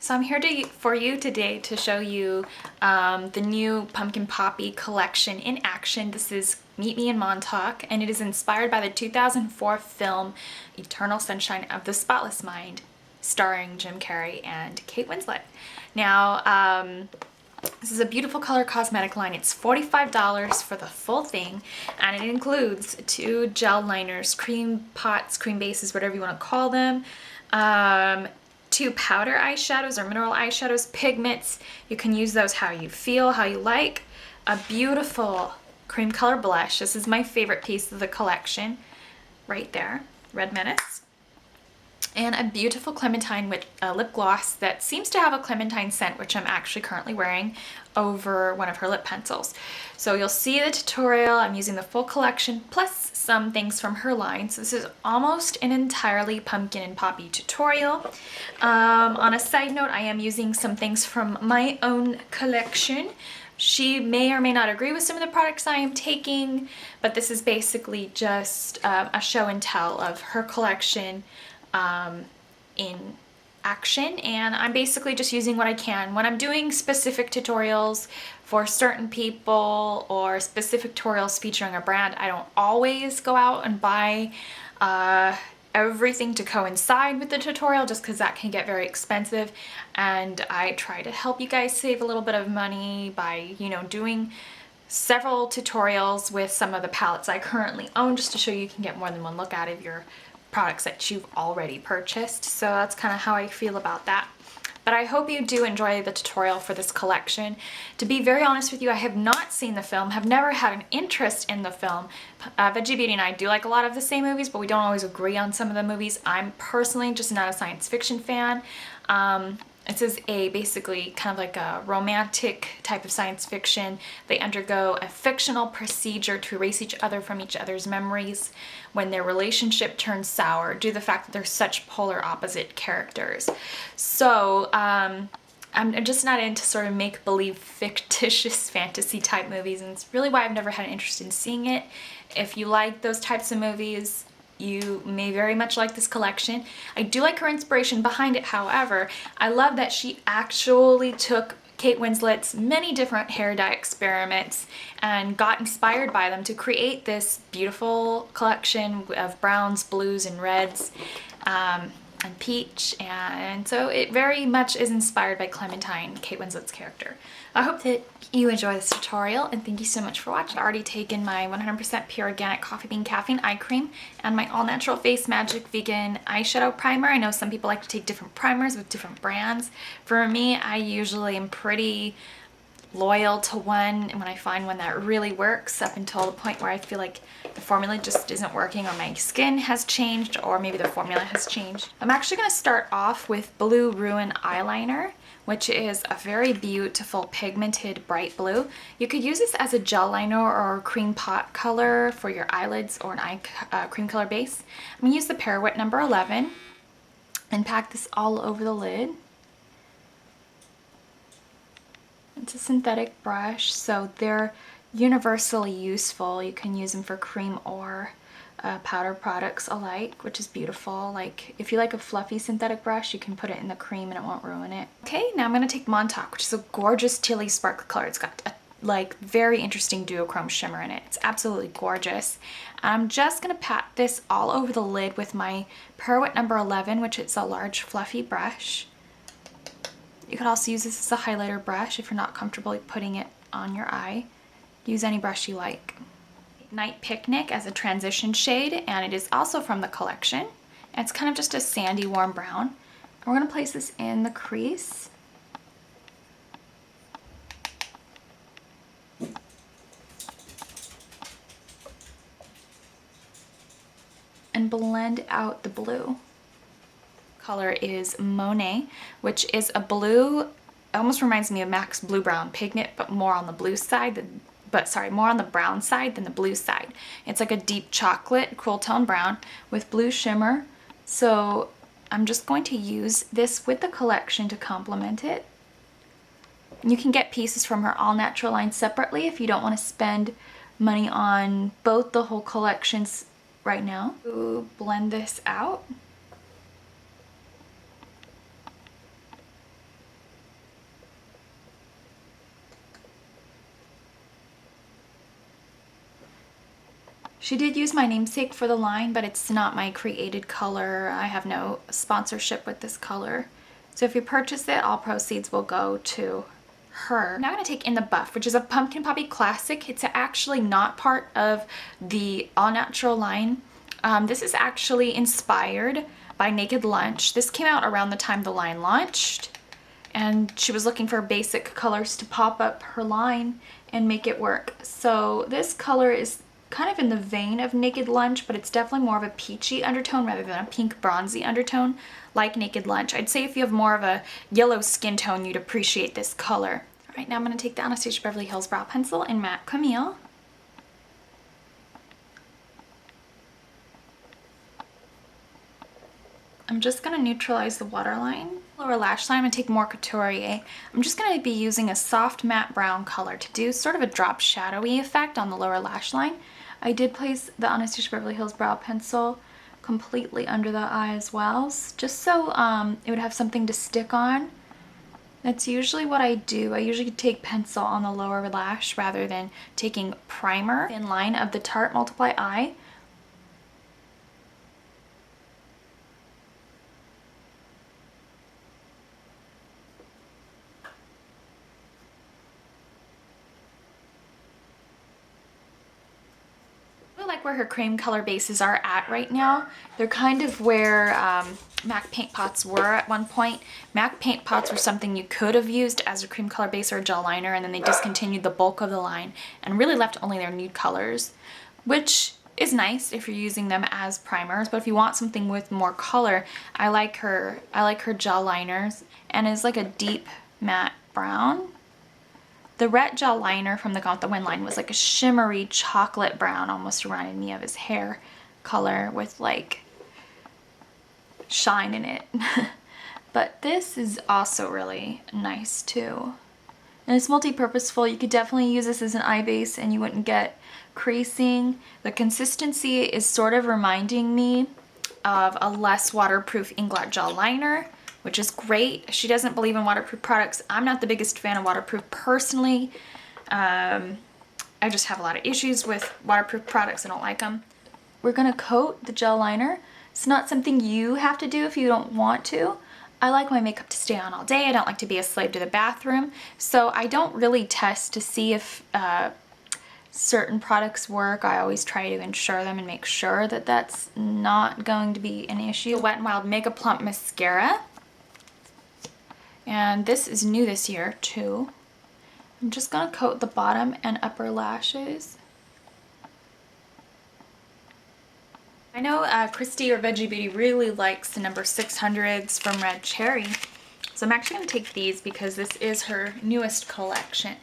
So I'm here for you today to show you the new Pumpkin Poppy collection in action. This is Meet Me in Montauk, and it is inspired by the 2004 film Eternal Sunshine of the Spotless Mind, starring Jim Carrey and Kate Winslet. Now, this is a beautiful color cosmetic line. It's $45 for the full thing, and it includes 2 gel liners, cream pots, cream bases, whatever you want to call them, 2 powder eyeshadows or mineral eyeshadows, pigments. You can use those how you feel, how you like. A beautiful cream color blush. This is my favorite piece of the collection, right there, Red Menace. And a beautiful clementine with a lip gloss that seems to have a clementine scent, which I'm actually currently wearing over one of her lip pencils. So you'll see the tutorial. I'm using the full collection plus some things from her line. So this is almost an entirely pumpkin and poppy tutorial. On a side note, I am using some things from my own collection. She may or may not agree with some of the products I am taking, but this is basically just a show and tell of her collection in action, and I'm basically just using what I can. When I'm doing specific tutorials for certain people or specific tutorials featuring a brand, I don't always go out and buy everything to coincide with the tutorial, just because that can get very expensive, and I try to help you guys save a little bit of money by, you know, doing several tutorials with some of the palettes I currently own, just to show you can get more than one look out of your products that you've already purchased. So that's kind of how I feel about that. But I hope you do enjoy the tutorial for this collection. To be very honest with you, I have not seen the film, have never had an interest in the film. Veggie Beauty and I do like a lot of the same movies, but we don't always agree on some of the movies. I'm personally just not a science fiction fan. This is basically kind of like a romantic type of science fiction. They undergo a fictional procedure to erase each other from each other's memories when their relationship turns sour due to the fact that they're such polar opposite characters. So I'm just not into sort of make-believe fictitious fantasy type movies, and it's really why I've never had an interest in seeing it. If you like those types of movies, you may very much like this collection. I do like her inspiration behind it, however. I love that she actually took Kate Winslet's many different hair dye experiments and got inspired by them to create this beautiful collection of browns, blues, and reds, and peach, and so it very much is inspired by Clementine, Kate Winslet's character. I hope that you enjoy this tutorial, and thank you so much for watching. I've already taken my 100% pure organic coffee bean caffeine eye cream and my all natural Face Magic vegan eyeshadow primer. I know some people like to take different primers with different brands. For me, I usually am pretty loyal to one, and when I find one that really works, up until the point where I feel like the formula just isn't working, or my skin has changed, or maybe the formula has changed. I'm actually going to start off with Blue Ruin Eyeliner, which is a very beautiful pigmented bright blue. You could use this as a gel liner or cream pot color for your eyelids, or an eye cream color base. I'm going to use the Pirouette number 11 and pack this all over the lid. It's a synthetic brush, so they're universally useful. You can use them for cream or powder products alike, which is beautiful. Like, if you like a fluffy synthetic brush, you can put it in the cream and it won't ruin it. Okay, now I'm going to take Montauk, which is a gorgeous Tilly sparkle color. It's got a like very interesting duochrome shimmer in it. It's absolutely gorgeous. I'm just going to pat this all over the lid with my Pirouette number 11, which is a large fluffy brush. You could also use this as a highlighter brush if you're not comfortable putting it on your eye. Use any brush you like. Night Picnic as a transition shade, and it is also from the collection. And it's kind of just a sandy warm brown. And we're going to place this in the crease. And blend out the blue. Color is Monet, which is a blue. It almost reminds me of MAC's Blue Brown Pigment, but more on the blue side than, more on the brown side than the blue side. It's like a deep chocolate cool tone brown with blue shimmer. So I'm just going to use this with the collection to complement it. You can get pieces from her all natural line separately if you don't want to spend money on both the whole collections right now. Blend this out. She did use my namesake for the line, but it's not my created color. I have no sponsorship with this color. So if you purchase it, all proceeds will go to her. Now I'm going to take In the Buff, which is a Pumpkin Poppy classic. It's actually not part of the All Natural line. This is actually inspired by Naked Lunch. This came out around the time the line launched, and she was looking for basic colors to pop up her line and make it work. So this color is kind of in the vein of Naked Lunch, but it's definitely more of a peachy undertone rather than a pink bronzy undertone like Naked Lunch. I'd say if you have more of a yellow skin tone, you'd appreciate this color. All right, now I'm going to take the Anastasia Beverly Hills Brow Pencil in Matte Camille. I'm just going to neutralize the waterline. Lower lash line, I'm going to take more Couturier. I'm just going to be using a soft matte brown color to do sort of a drop shadowy effect on the lower lash line. I did place the Anastasia Beverly Hills Brow Pencil completely under the eye as well, just so it would have something to stick on. That's usually what I do. I usually take pencil on the lower lash rather than taking primer. Thin line of the Tarte MultiplEYE. Like where her cream color bases are at right now. They're kind of where MAC paint pots were at one point. MAC paint pots were something you could have used as a cream color base or a gel liner, and then they discontinued the bulk of the line and really left only their nude colors, which is nice if you're using them as primers. But if you want something with more color, I like her gel liners, and it's like a deep matte brown. The red gel liner from the Gone with the Wind line was like a shimmery chocolate brown, almost reminded me of his hair color with like shine in it. But this is also really nice too. And it's multi-purposeful. You could definitely use this as an eye base and you wouldn't get creasing. The consistency is sort of reminding me of a less waterproof Inglot gel liner, which is great. She doesn't believe in waterproof products. I'm not the biggest fan of waterproof personally. I just have a lot of issues with waterproof products. I don't like them. We're gonna coat the gel liner. It's not something you have to do if you don't want to. I like my makeup to stay on all day. I don't like to be a slave to the bathroom. So I don't really test to see if certain products work. I always try to ensure them and make sure that that's not going to be an issue. The Wet n Wild Mega Plump Mascara. And this is new this year too. I'm just gonna coat the bottom and upper lashes. I know Christy or Veggie Beauty really likes the number 600s from Red Cherry. So I'm actually gonna take these because this is her newest collection.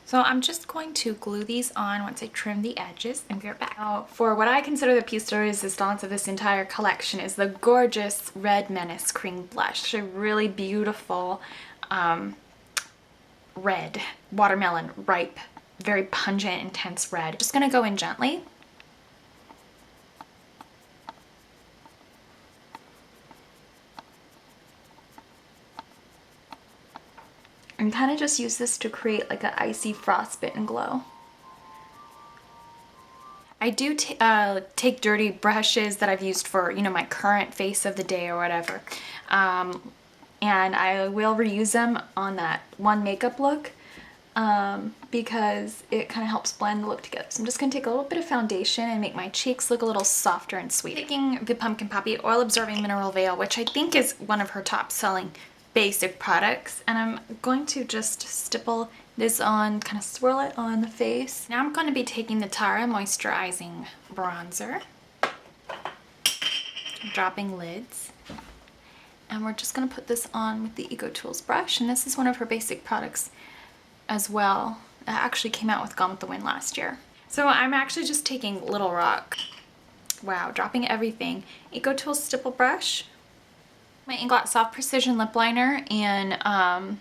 So I'm just going to glue these on once I trim the edges and be right back. Now, for what I consider the piece de resistance of this entire collection is the gorgeous Red Menace Cream Blush. A really beautiful red, watermelon, ripe, very pungent, intense red. Just gonna go in gently. And kind of just use this to create like an icy frostbitten glow. I do take dirty brushes that I've used for, you know, my current face of the day or whatever. And I will reuse them on that one makeup look because it kind of helps blend the look together. So I'm just going to take a little bit of foundation and make my cheeks look a little softer and sweet. Taking the Pumpkin Poppy Oil Absorbing Mineral Veil, which I think is one of her top selling basic products, and I'm going to just stipple this on, kind of swirl it on the face. Now I'm going to be taking the Tarte Moisturizing Bronzer, dropping lids, and we're just going to put this on with the Eco Tools brush, and this is one of her basic products as well. It actually came out with Gone with the Wind last year. So I'm actually just taking Little Rock, wow, dropping everything, Eco Tools stipple brush, my Inglot Soft Precision Lip Liner in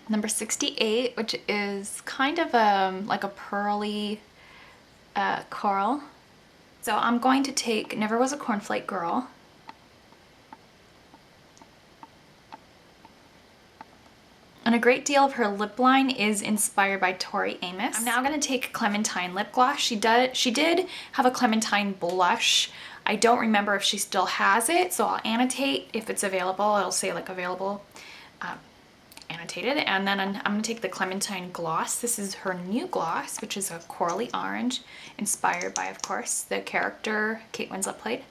number 68, which is kind of like a pearly coral. So I'm going to take Never Was a Cornflake Girl. And a great deal of her lip line is inspired by Tori Amos. I'm now going to take Clementine lip gloss. She did have a Clementine blush. I don't remember if she still has it, so I'll annotate if it's available. It'll say like available, annotated. And then I'm going to take the Clementine gloss. This is her new gloss, which is a corally orange, inspired by, of course, the character Kate Winslet played.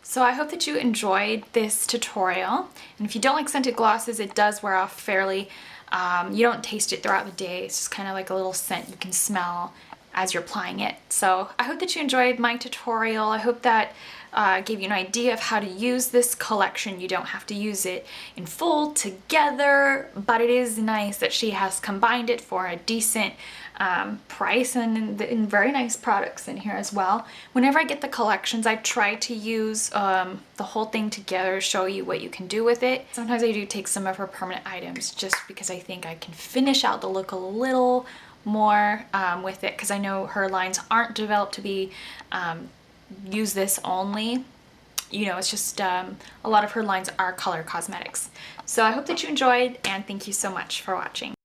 So I hope that you enjoyed this tutorial, and if you don't like scented glosses, it does wear off fairly. You don't taste it throughout the day. It's just kind of like a little scent you can smell as you're applying it. So I hope that you enjoyed my tutorial. I hope that gave you an idea of how to use this collection. You don't have to use it in full together, but it is nice that she has combined it for a decent price and very nice products in here as well. Whenever I get the collections, I try to use the whole thing together, show you what you can do with it. Sometimes I do take some of her permanent items just because I think I can finish out the look a little more with it, because I know her lines aren't developed to be use this only. You know, it's just a lot of her lines are color cosmetics. So I hope that you enjoyed, and thank you so much for watching.